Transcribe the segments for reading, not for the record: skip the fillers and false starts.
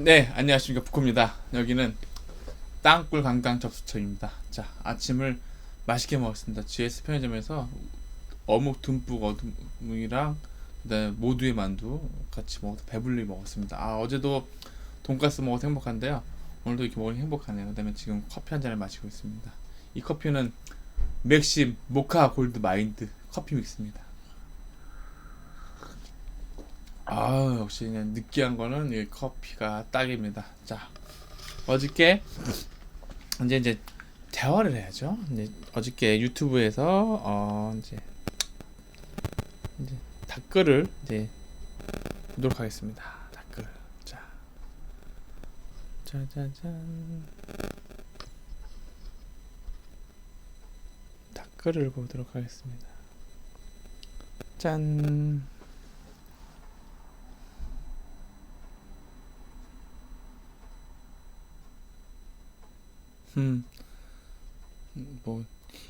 네, 안녕하십니까. 부코입니다. 여기는 땅굴 관광 접수처입니다. 자, 아침을 맛있게 먹었습니다. GS 편의점에서 어묵 듬뿍 어묵이랑 그다음에 모두의 만두 같이 먹어서 배불리 먹었습니다. 어제도 돈가스 먹어서 행복한데요. 오늘도 이렇게 먹으니 행복하네요. 그다음에 지금 커피 한 잔을 마시고 있습니다. 이 커피는 맥심 모카 골드 마인드 커피 믹스입니다. 역시 그냥 느끼한 거는 이 커피가 딱입니다. 자, 어저께 이제 대화를 해야죠. 이제 어저께 유튜브에서 이제 댓글을 이제 보도록 하겠습니다. 댓글. 자, 짜자잔. 댓글을 보도록 하겠습니다. 짠. 음, 뭐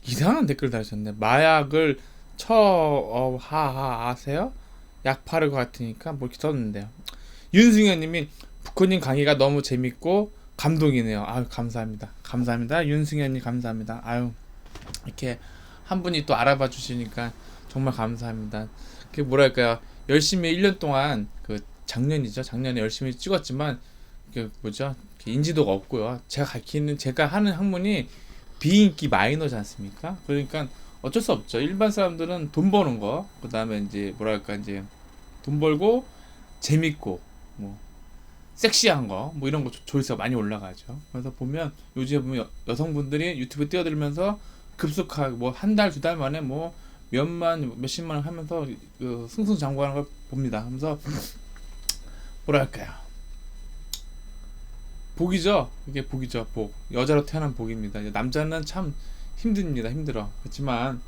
이상한 댓글 달으셨네. 마약을 처하하 아세요? 약 파를 것 같으니까 뭐 이렇게 썼는데요. 윤승현님이 부코님 강의가 너무 재밌고 감동이네요. 아유 감사합니다. 감사합니다. 윤승현님 감사합니다. 아유 이렇게 한 분이 또 알아봐 주시니까 정말 감사합니다. 그 뭐랄까요? 열심히 1년 동안 그 작년이죠. 작년에 열심히 찍었지만 그 뭐죠? 인지도가 없고요. 제가 하는 학문이 비인기 마이너지 않습니까? 그러니까 어쩔 수 없죠. 일반 사람들은 돈 버는 거, 그 다음에 이제 뭐랄까 이제 돈 벌고 재밌고 뭐 섹시한 거, 뭐 이런 거 조회수가 많이 올라가죠. 그래서 보면 요즘에 보면 여성분들이 유튜브 뛰어들면서 급속하게 뭐 한 달, 두 달 만에 뭐 몇십만 원 하면서 그 승승장구하는 걸 봅니다. 하면서 뭐랄까요? 복이죠. 이게 복이죠. 복. 여자로 태어난 복입니다. 남자는 참 힘듭니다. 힘들어. 그렇지만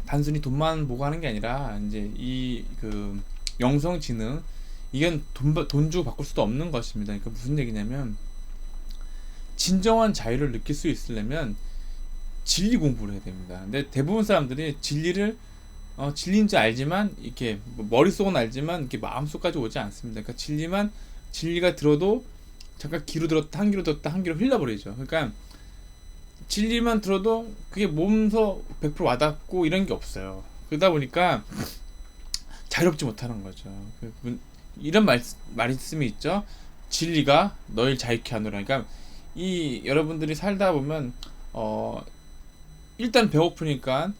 단순히 돈만 보고 하는 게 아니라 이제 이 그 영성지능 이건 돈 주고 바꿀 수도 없는 것입니다. 그러니까 무슨 얘기냐면 진정한 자유를 느낄 수 있으려면 진리 공부를 해야 됩니다. 근데 대부분 사람들이 진리를 진리인 줄 알지만 이렇게 머릿속은 알지만 이렇게 마음속까지 오지 않습니다. 그러니까 진리가 들어도 잠깐 귀로 들었다 한 귀로 들었다 한 귀로 흘려버리죠. 그러니까 진리만 들어도 그게 몸소 100% 와닿고 이런 게 없어요. 그러다 보니까 자유롭지 못하는 거죠. 이런 말씀이 있죠. 진리가 너를 자유케 하노라. 그러니까 이 여러분들이 살다 보면 일단 배고프니까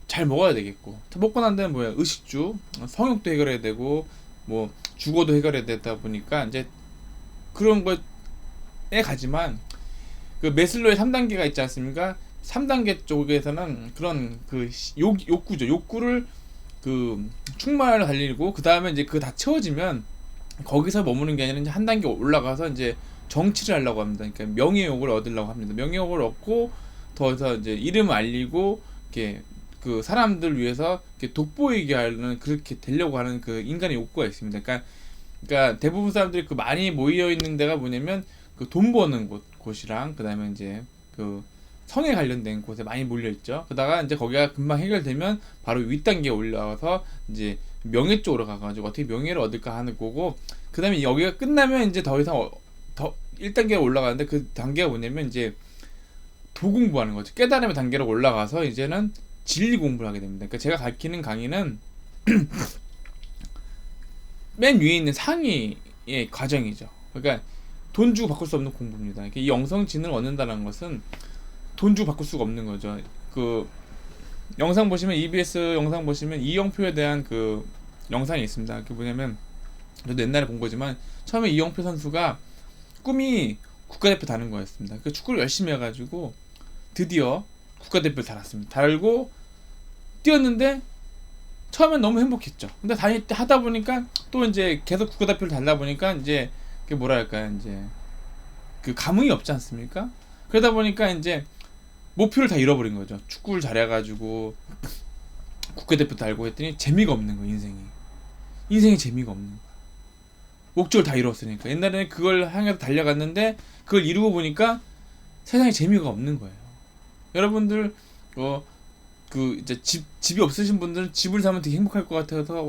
잘 먹어야 되겠고 먹고 난 다음에 뭐야 의식주 성욕도 해결해야 되고 뭐 주거도 해결해야 되다 보니까 이제 그런 거에 가지만 그 메슬로의 3단계가 있지 않습니까? 3단계 쪽에서는 그런 그 욕구죠. 욕구를 그 충만을 달리고 그 다음에 이제 그거 다 채워지면 거기서 머무는 게 아니라 이제 한 단계 올라가서 이제 정치를 하려고 합니다. 그러니까 명예욕을 얻으려고 합니다. 명예욕을 얻고 더 이상 이제 이름 알리고 이렇게 그 사람들 위해서 이렇게 돋보이게 하는 그렇게 되려고 하는 그 인간의 욕구가 있습니다. 그러니까 대부분 사람들이 그 많이 모여 있는 데가 뭐냐면 그 돈 버는 곳이랑 그다음에 이제 그 성에 관련된 곳에 많이 몰려 있죠. 그러다가 이제 거기가 금방 해결되면 바로 윗단계에 올라가서 이제 명예 쪽으로 가가지고 어떻게 명예를 얻을까 하는 거고 그다음에 여기가 끝나면 이제 더 이상 더 1단계로 올라가는데 그 단계가 뭐냐면 이제 도 공부하는 거죠. 깨달음의 단계로 올라가서 이제는 진리 공부를 하게 됩니다. 그러니까 제가 가르치는 강의는 맨 위에 있는 상위의 과정이죠. 그러니까 돈 주고 바꿀 수 없는 공부입니다. 그러니까 이 영성지능을 얻는다는 것은 돈 주고 바꿀 수가 없는 거죠. 그 영상 보시면 EBS 영상 보시면 이영표에 대한 그 영상이 있습니다. 그게 뭐냐면 저도 옛날에 본 거지만 처음에 이영표 선수가 꿈이 국가대표 다는 거였습니다. 그 축구를 열심히 해가지고 드디어 국가대표를 달았습니다. 달고 뛰었는데 처음엔 너무 행복했죠. 근데 하다 보니까 또 이제 계속 국가대표를 달다 보니까 이제 그 뭐랄까 이제 그 감흥이 없지 않습니까? 그러다 보니까 이제 목표를 다 잃어버린 거죠. 축구를 잘해가지고 국가대표 달고 했더니 재미가 없는 거예요. 인생이 재미가 없는 거야. 목적을 다 이뤘으니까. 옛날에는 그걸 향해서 달려갔는데 그걸 이루고 보니까 세상에 재미가 없는 거예요. 여러분들 그 이제 집이 없으신 분들은 집을 사면 되게 행복할 것 같아서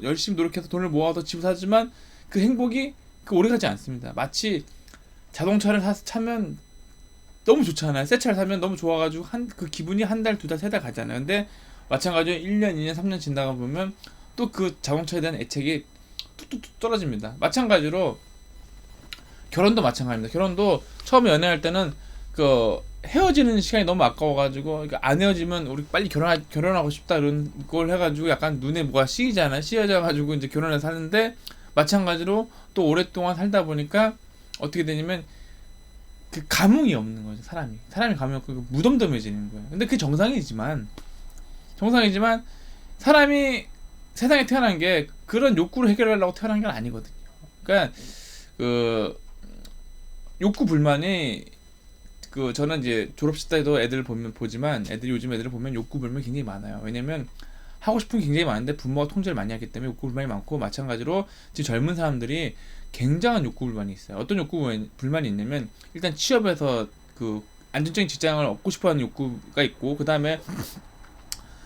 열심히 노력해서 돈을 모아서 집을 사지만 그 행복이 그 오래가지 않습니다. 마치 자동차를 차면 너무 좋잖아요. 새 차를 사면 너무 좋아가지고 그 기분이 한 달, 두 달, 세 달 가잖아요. 근데 마찬가지로 1년, 2년, 3년 지나가 보면 또 그 자동차에 대한 애착이 뚝뚝뚝 떨어집니다. 마찬가지로 결혼도 마찬가지입니다. 결혼도 처음에 연애할 때는 그 헤어지는 시간이 너무 아까워가지고 그러니까 안 헤어지면 우리 빨리 결혼하고 싶다 이런 걸 해가지고 약간 눈에 뭐가 씌이잖아요. 씌어져가지고 이제 결혼을 사는데 마찬가지로 또 오랫동안 살다 보니까 어떻게 되냐면 그 감흥이 없는 거죠. 사람이 감흥이 없고 무덤덤해지는 거예요. 근데 그게 정상이지만 사람이 세상에 태어난 게 그런 욕구를 해결하려고 태어난 게 아니거든요. 그러니까 그 욕구 불만이 그 저는 이제 졸업식 때도 보지만 요즘 애들을 보면 욕구 불만이 굉장히 많아요. 왜냐면 하고 싶은 게 굉장히 많은데 부모가 통제를 많이 하기 때문에 욕구 불만이 많고, 마찬가지로 지금 젊은 사람들이 굉장한 욕구 불만이 있어요. 어떤 욕구 불만이 있냐면 일단 취업에서 그 안정적인 직장을 얻고 싶어하는 욕구가 있고, 그 다음에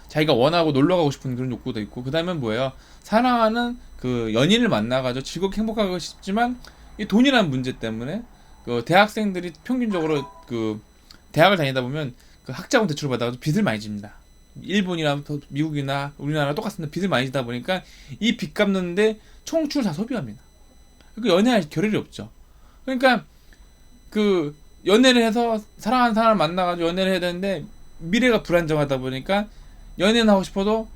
자기가 원하고 놀러 가고 싶은 그런 욕구도 있고, 그 다음에 뭐예요? 사랑하는 그 연인을 만나가지고 즐겁게 행복하고 싶지만 이 돈이라는 문제 때문에 그 대학생들이 평균적으로 그 대학을 다니다 보면 그 학자금 대출을 받아가지고 빚을 많이 집니다. 일본이나 미국이나 우리나라 똑같습니다. 빚을 많이 지다 보니까 이 빚 갚는데 총추를 다 소비합니다. 그러니까 연애할 겨를이 없죠. 그러니까 그 연애를 해서 사랑하는 사람을 만나가지고 연애를 해야 되는데 미래가 불안정하다 보니까 연애는 하고 싶어도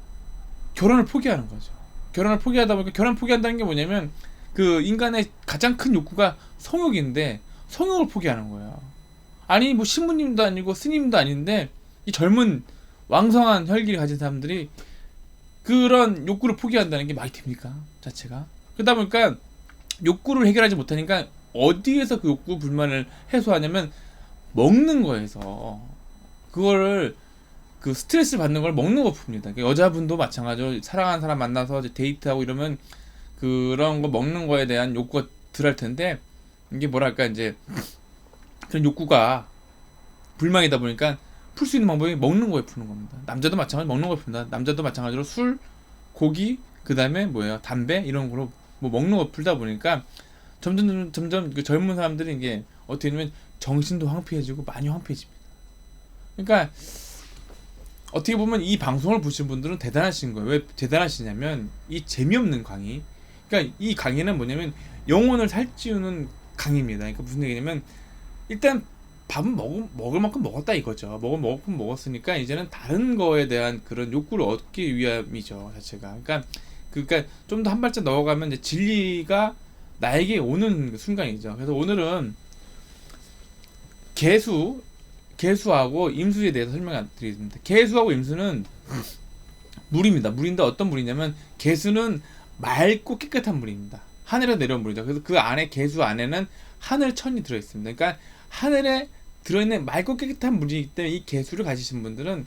결혼을 포기하는 거죠. 결혼을 포기하다 보니까, 결혼 포기한다는 게 뭐냐면 그 인간의 가장 큰 욕구가 성욕인데 성욕을 포기하는 거예요. 아니 뭐 신부님도 아니고 스님도 아닌데 이 젊은 왕성한 혈기를 가진 사람들이 그런 욕구를 포기한다는 게 말이 됩니까? 자체가. 그러다 보니까 욕구를 해결하지 못하니까 어디에서 그 욕구 불만을 해소하냐면 먹는 거에서 그거를 그 스트레스 받는 걸 먹는 거 풉니다. 그러니까 여자분도 마찬가지로 사랑하는 사람 만나서 이제 데이트하고 이러면 그런 거 먹는 거에 대한 욕구가 덜할 텐데, 이게 뭐랄까 이제 그런 욕구가 불만이다 보니까 풀 수 있는 방법이 먹는 거에 푸는 겁니다. 남자도 마찬가지로 먹는 거에 푼다. 남자도 마찬가지로 술, 고기, 그 다음에 뭐예요? 담배 이런 거로 뭐 먹는 거 풀다 보니까 점점 그 젊은 사람들이 이게 어떻게 보면 정신도 황폐해지고 많이 황폐해집니다. 그러니까 어떻게 보면 이 방송을 보신 분들은 대단하신 거예요. 왜 대단하시냐면 이 재미없는 강의. 그러니까 이 강의는 뭐냐면 영혼을 살찌우는 강의입니다. 그러니까 무슨 얘기냐면 일단 밥은 먹을 만큼 먹었다 이거죠. 먹을 만큼 먹었으니까 이제는 다른 거에 대한 그런 욕구를 얻기 위함이죠, 자체가. 그러니까 좀 더 한 발짝 넣어가면 이제 진리가 나에게 오는 순간이죠. 그래서 오늘은 개수하고 임수에 대해서 설명드리겠습니다. 개수하고 임수는 물입니다. 물인데 어떤 물이냐면 개수는 맑고 깨끗한 물입니다. 하늘에 내려온 물이죠. 그래서 그 안에 개수 안에는 하늘천이 들어있습니다. 그러니까 하늘에 들어있는 맑고 깨끗한 물이기 때문에 이 개수를 가지신 분들은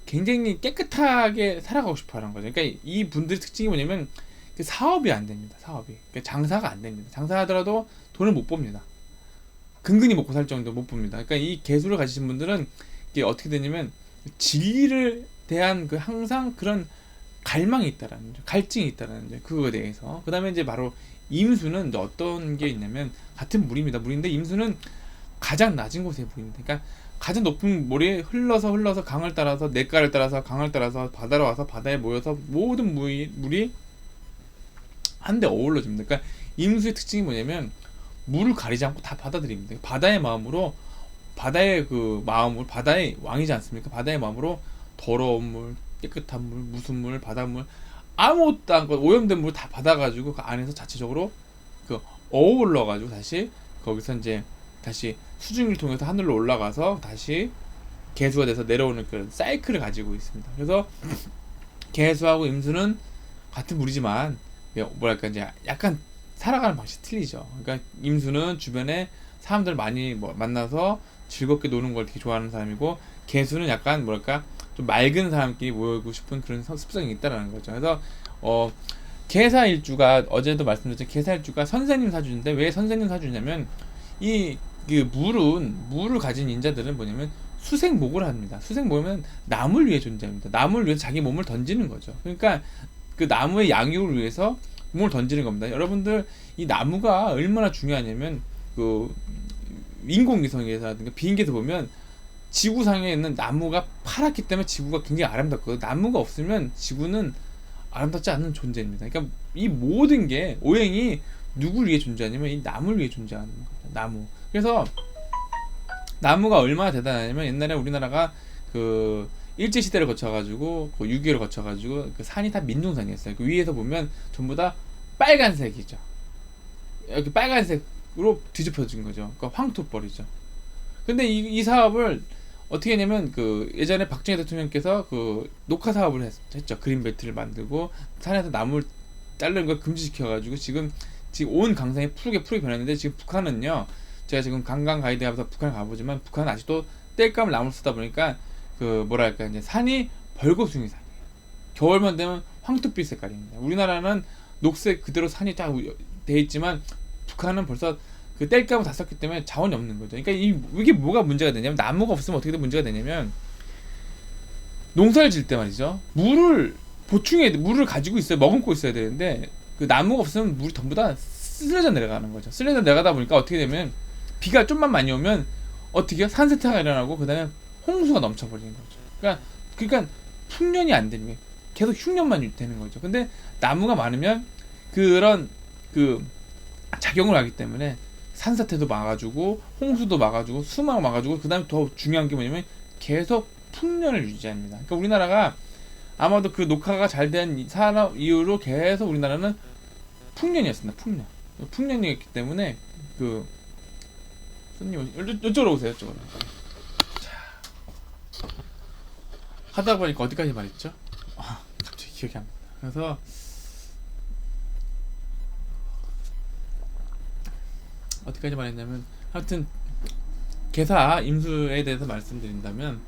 굉장히 깨끗하게 살아가고 싶어하는 거죠. 그러니까 이 분들의 특징이 뭐냐면 사업이 안 됩니다. 그러니까 장사가 안 됩니다. 장사하더라도 돈을 못 법니다. 근근히 먹고 살 정도 못 봅니다. 그러니까 이 개수를 가지신 분들은 이게 어떻게 되냐면 진리를 대한 그 항상 그런 갈망이 있다라는 거죠. 갈증이 있다라는 거죠. 그거에 대해서. 그 다음에 이제 바로 임수는 이제 어떤 게 있냐면 같은 물입니다. 물인데 임수는 가장 낮은 곳에 물입니다. 그러니까 가장 높은 물이 흘러서 강을 따라서 냇가를 따라서 강을 따라서 바다로 와서 바다에 모여서 모든 물이 한데 어우러집니다. 그러니까 임수의 특징이 뭐냐면 물을 가리지 않고 다 받아들입니다. 바다의 마음으로, 바다의 왕이지 않습니까? 바다의 마음으로 더러운 물, 깨끗한 물, 무슨 물, 바닷물, 아무것도 안 오염된 물 다 받아가지고 그 안에서 자체적으로 그 어울러가지고 다시 거기서 이제 다시 수증기를 통해서 하늘로 올라가서 다시 개수가 돼서 내려오는 그런 사이클을 가지고 있습니다. 그래서 개수하고 임수는 같은 물이지만 뭐랄까 이제 약간 살아가는 방식이 틀리죠. 그러니까 임수는 주변에 사람들 많이 만나서 즐겁게 노는 걸 되게 좋아하는 사람이고, 개수는 약간 뭐랄까 좀 맑은 사람끼리 모이고 싶은 그런 습성이 있다라는 거죠. 그래서 개사일주가 어제도 말씀드렸죠. 개사일주가 선생님 사주인데 왜 선생님 사주냐면 그 물을 가진 인자들은 뭐냐면 수생목을 합니다. 수생목은 나무를 위해 존재합니다. 나무를 위해서 자기 몸을 던지는 거죠. 그러니까 그 나무의 양육을 위해서 공을 던지는 겁니다. 여러분들 이 나무가 얼마나 중요하냐면 그 인공위성에서라든가 비행기에서 보면 지구상에 있는 나무가 파랗기 때문에 지구가 굉장히 아름답거든요. 나무가 없으면 지구는 아름답지 않은 존재입니다. 그러니까 이 모든 게 오행이 누구를 위해 존재하냐면 이 나무를 위해 존재하는 거예요. 나무. 그래서 나무가 얼마나 대단하냐면 옛날에 우리나라가 그 일제 시대를 거쳐가지고 그 6.25를 거쳐가지고 그 산이 다 민둥산이었어요. 그 위에서 보면 전부 다 빨간색이죠. 이렇게 빨간색으로 뒤집혀진 거죠. 그러니까 황토벌이죠. 근데 이 사업을 어떻게 했냐면 그 예전에 박정희 대통령께서 그 녹화 사업을 했죠. 그린벨트를 만들고 산에서 나무를 자르는 걸 금지시켜가지고 지금 온 강산이 푸르게 변했는데 지금 북한은요. 제가 지금 관광 가이드 하면서 북한을 가보지만 북한은 아직도 땔감을 나무를 쓰다 보니까 그 뭐랄까 이제 산이 벌거숭이 산이에요. 겨울만 되면 황토빛 색깔입니다. 우리나라는 녹색 그대로 산이 딱 돼 있지만 북한은 벌써 그 땔감을 다 썼기 때문에 자원이 없는 거죠. 그러니까 이게 뭐가 문제가 되냐면 나무가 없으면 어떻게 문제가 되냐면 농사를 지을 때 말이죠. 물을 물을 가지고 있어야 머금고 있어야 되는데 그 나무가 없으면 물이 전부 다 쓸려져 내려가는 거죠. 쓸려져 내려가다 보니까 어떻게 되면 비가 좀만 많이 오면 어떻게요? 산세타가 일어나고 그다음에 홍수가 넘쳐버리는 거죠. 그러니까 풍년이 안 되는 거예요. 계속 흉년만 되는 거죠. 근데 나무가 많으면 그런 그 작용을 하기 때문에 산사태도 막아주고 홍수도 막아주고 수막 막아주고 그다음에 더 중요한 게 뭐냐면 계속 풍년을 유지합니다. 그러니까 우리나라가 아마도 그 녹화가 잘 된 산업 이후로 계속 우리나라는 풍년이었습니다. 풍년이었기 때문에 그 손님 이쪽으로 오세요. 이쪽으로. 자, 하다 보니까 어디까지 말했죠? 갑자기 기억이 안 나. 그래서 어디까지 말했냐면 하여튼 개사 임수에 대해서 말씀드린다면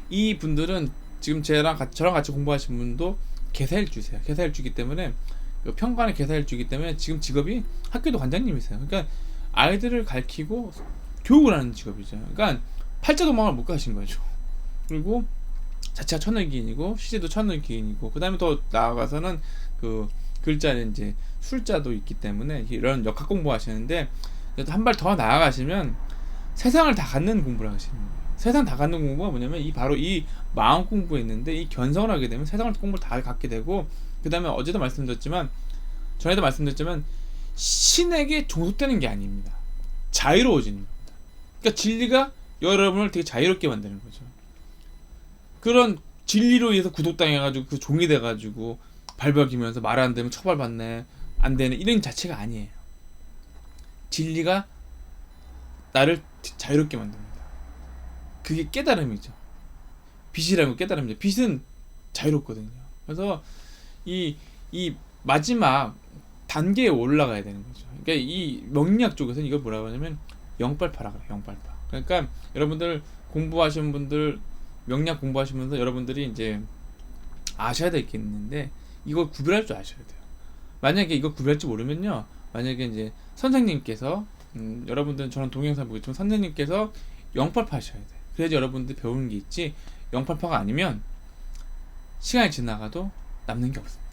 이 분들은 지금 저랑 같이 공부하신 분도 개사일주세요. 개사일주기 때문에 평관의 개사일주기 때문에 지금 직업이 학교도 관장님이세요. 그러니까 아이들을 가르치고 교육을 하는 직업이죠. 그러니까 팔자도망을 못 가신 거죠. 그리고 자체가 천을기인이고 시제도 천을기인이고 그 다음에 더 나아가서는 그 글자는 이제 술자도 있기 때문에 이런 역학 공부하시는데 한 발 더 나아가시면 세상을 다 갖는 공부를 하시는 거예요. 세상 다 갖는 공부가 뭐냐면 바로 이 마음 공부했는데 이 견성을 하게 되면 세상을 공부를 다 갖게 되고 그 다음에 어제도 말씀드렸지만 전에도 말씀드렸지만 신에게 종속되는 게 아닙니다. 자유로워지는 겁니다. 그러니까 진리가 여러분을 되게 자유롭게 만드는 거죠. 그런 진리로 인해서 구속당해가지고 그 종이 돼가지고 발버기면서 말 안 되면 처벌받네 안 되는 이런 자체가 아니에요. 진리가 나를 자유롭게 만듭니다. 그게 깨달음이죠. 빛이라는 깨달음이죠. 빛은 자유롭거든요. 그래서 이 마지막 단계에 올라가야 되는 거죠. 그러니까 이 명리학 쪽에서는 이걸 뭐라고 하냐면 영빨파라 그래요. 영빨파. 그러니까 여러분들 공부하시는 분들 명리학 공부하시면서 여러분들이 이제 아셔야 될 게 있는데 이걸 구별할 줄 아셔야 돼요. 만약에 이걸 구별할 줄 모르면요. 만약에 이제 선생님께서 여러분들은 저는 동영상 보겠지만 선생님께서 영빨파 하셔야 돼요. 그래야지 여러분들이 배우는 게 있지 영빨파가 아니면 시간이 지나가도 남는 게 없습니다.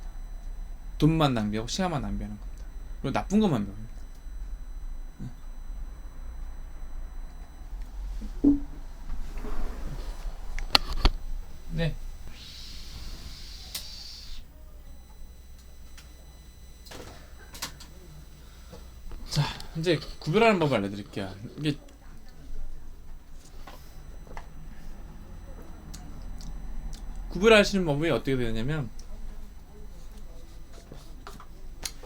돈만 낭비하고 시간만 낭비하는 겁니다. 그리고 나쁜 것만 배웁니다. 네. 자, 이제 구별하는 법을 알려드릴게요. 이게 구별하시는 법이 어떻게 되냐면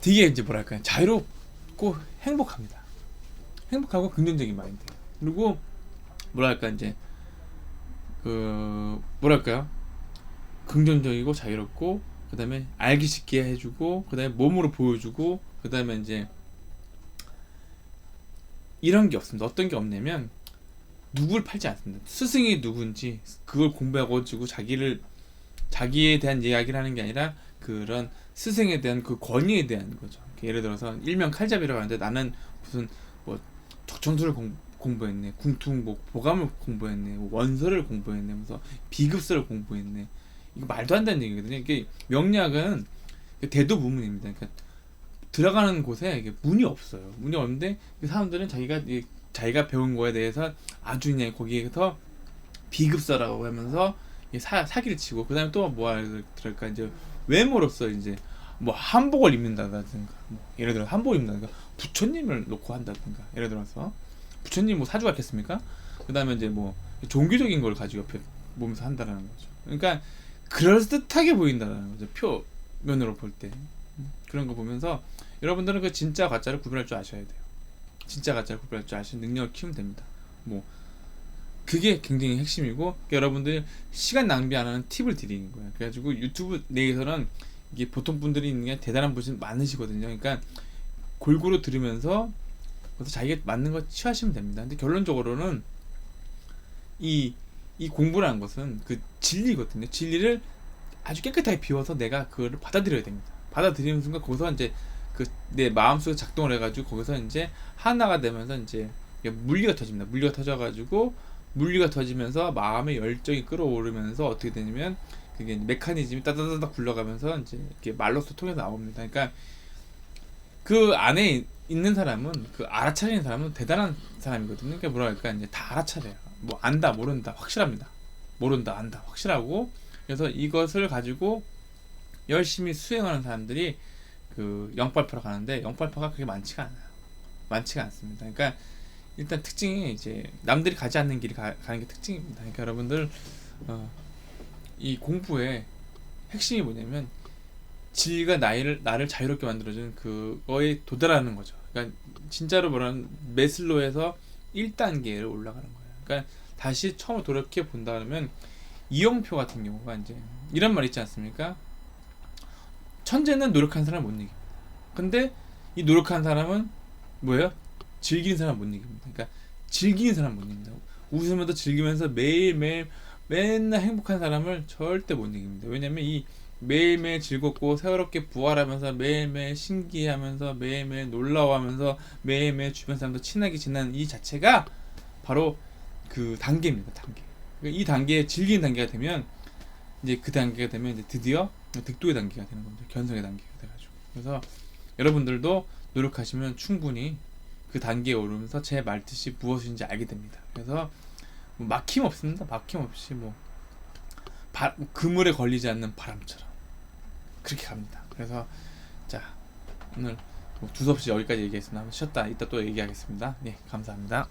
되게 이제 뭐랄까요 자유롭고 행복합니다. 행복하고 긍정적인 마인드. 그리고 뭐랄까 이제 그 뭐랄까요 긍정적이고 자유롭고 그 다음에 알기 쉽게 해주고 그 다음에 몸으로 보여주고 그 다음에 이제 이런 게 없습니다. 어떤 게 없냐면 누구를 팔지 않습니다. 스승이 누군지 그걸 공부하고 지고 자기에 대한 이야기를 하는 게 아니라 그런 스승에 대한 그 권위에 대한 거죠. 예를 들어서 일명 칼잡이라고 하는데 나는 무슨 뭐 적정수를 공부했네, 궁퉁복, 보감을 공부했네, 원서를 공부했네, 무슨 비급서를 공부했네. 이거 말도 안 되는 얘기거든요. 이게 명리학은 대도무문입니다. 그러니까 들어가는 곳에 이게 문이 없어요. 문이 없는데 그 사람들은 자기가 배운 거에 대해서 아주 그냥 거기에서 비급사라고 하면서 사기를 치고, 그다음에 또 뭐 할까, 이제 외모로서 이제 뭐 한복을 입는다든가, 뭐 예를 들어 한복을 입는다든가, 부처님을 놓고 한다든가, 예를 들어서 부처님 뭐 사주가 있겠습니까? 그다음에 이제 뭐 종교적인 걸 가지고 옆에 보면서 한다라는 거죠. 그러니까 그럴듯하게 보인다라는 거죠. 표면으로 볼 때. 그런 거 보면서 여러분들은 그 진짜 가짜를 구별할 줄 아셔야 돼요. 진짜 가짜를 구별할 줄 아시는 능력을 키우면 됩니다. 뭐 그게 굉장히 핵심이고, 그러니까 여러분들 시간 낭비 안 하는 팁을 드리는 거예요. 그래가지고 유튜브 내에서는 이게 보통 분들이 있는 게 대단한 분이 많으시거든요. 그러니까 골고루 들으면서 그래서 자기가 맞는 거 취하시면 됩니다. 근데 결론적으로는 이 공부라는 것은 그 진리거든요. 진리를 아주 깨끗하게 비워서 내가 그거를 받아들여야 됩니다. 받아들이는 순간 거기서 이제 그 내 마음속에 작동을 해가지고 거기서 이제 하나가 되면서 이제 물리가 터집니다. 물리가 터지면서 마음의 열정이 끌어오르면서 어떻게 되냐면 그게 메커니즘이 따다다닥 굴러가면서 이제 이렇게 말로써 통해서 나옵니다. 그러니까 그 안에 있는 사람은, 그 알아차리는 사람은 대단한 사람이거든요. 그러니까 뭐랄까, 이제 다 알아차려요. 뭐 안다 모른다 확실합니다. 모른다 안다 확실하고, 그래서 이것을 가지고 열심히 수행하는 사람들이 그 088로 가는데 088가 그게 많지가 않아요. 많지가 않습니다. 그러니까 일단 특징이 이제 남들이 가지 않는 길이 가는 게 특징입니다. 그러니까 여러분들 이 공부의 핵심이 뭐냐면 진리가 나를 자유롭게 만들어주는 그거에 도달하는 거죠. 그러니까 진짜로 말하면 메슬로에서 1단계를 올라가는 거예요. 그러니까 다시 처음으로 돌이켜 본다면 이영표 같은 경우가 이제 이런 말 있지 않습니까? 천재는 노력한 사람 못 이깁니다. 근데 이 노력한 사람은 뭐예요? 즐기는 사람 못 이깁니다. 그러니까 즐기는 사람 못 이깁니다. 웃으면서 즐기면서 매일매일 맨날 행복한 사람을 절대 못 이깁니다. 왜냐면 이 매일매일 즐겁고 새롭게 부활하면서 매일매일 신기해하면서 매일매일 놀라워하면서 매일매일 주변 사람도 친하게 지내는 이 자체가 바로 그 단계입니다. 단계. 이 단계에 즐기는 단계가 되면 이제 그 단계가 되면 이제 드디어 득도의 단계가 되는 겁니다. 견성의 단계가 돼가지고. 그래서 여러분들도 노력하시면 충분히 그 단계에 오르면서 제 말뜻이 무엇인지 알게 됩니다. 그래서 뭐 막힘 없습니다. 막힘 없이 뭐 그물에 걸리지 않는 바람처럼 그렇게 갑니다. 그래서 자, 오늘 뭐 두서없이 여기까지 얘기했습니다. 한번 쉬었다 이따 또 얘기하겠습니다. 네, 감사합니다.